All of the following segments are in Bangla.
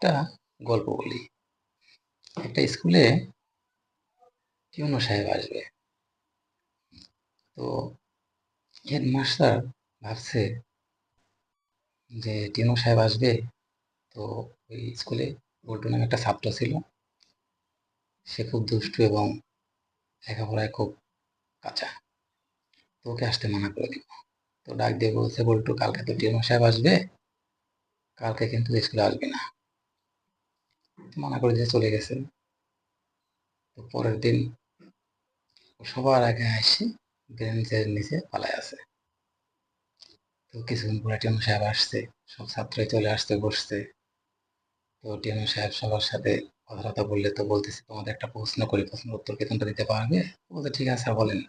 একটা গল্প বলি। একটা স্কুলে টিউনো সাহেব আসবে। তো হেডমাস্টার ভাবছে যে টিউনো সাহেব আসবে। তো ওই স্কুলে বল্টু নামে একটা ছাত্র ছিল। সে খুব দুষ্টু এবং লেখাপড়ায় খুব কাঁচা। তো ওকে আসতে মানা করে দিল। তো ডাক দিয়ে বলছে, বল্টু কালকে তো টিউনো সাহেব আসবে, কালকে কিন্তু স্কুলে আসবে না। মানা করে দিয়ে চলে গেছে। তো পরের দিন ও সবার আগে এসে বেঞ্চের নিচে পালায় আছে। তো কিছুক্ষণ পরে টিউনো সাহেব আসছে, সব ছাত্রই চলে আসতে বসছে। তো টিএনও সাহেব সবার সাথে কথাবার্তা বললে তো বলতেছে, তোমাদের একটা প্রশ্ন করি, প্রশ্নের উত্তর কি তোমরা দিতে পারবে? বলতে ঠিক আছে স্যার, বলেন।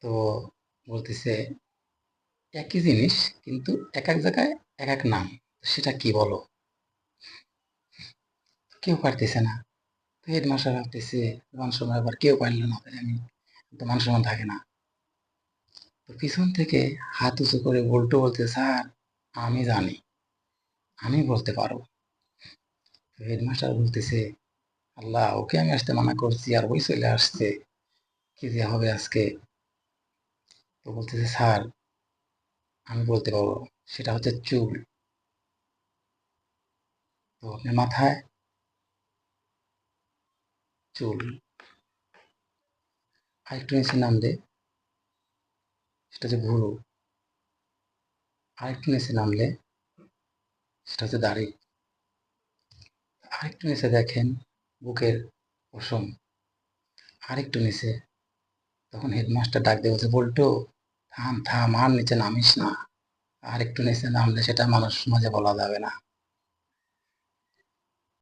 তো বলতেছে, একই জিনিস কিন্তু এক এক জায়গায় এক এক নাম, সেটা কি বলো? কেউ পারতেছে না। তো হেডমাস্টার ভাবতেছে, মান সম্মান আবার কেউ পারলো না, তাই আমি তো মান সম্মান থাকে না। তো পিছন থেকে হাত উঁচু করে বল্টু বলতে, স্যার আমি জানি, আমি বলতে পারবো। তো হেডমাস্টার বলতেছে, আল্লাহ, ওকে আমি আসতে মানা করছি আর ওই চলে আসছে, কি যে হবে আজকে। তো বলতেছে, স্যার আমি বলতে পারবো, সেটা হচ্ছে চুল। তো আপনার মাথায় চুল, আরেকটু নিচে নামলে সেটা হচ্ছে ভুরু, আরেকটু নিচে নামলে সেটা হচ্ছে দাড়ি, আরেকটু নিচে দেখেন বুকের পশম, আরেকটু নিচে। তখন হেডমাস্টার ডাক দিয়ে বলছে, বল্টু থাম থাম, আর নিচে নামিস না, আর একটু নিচে নামলে সেটা মানুষ মাঝে বলা যাবে না।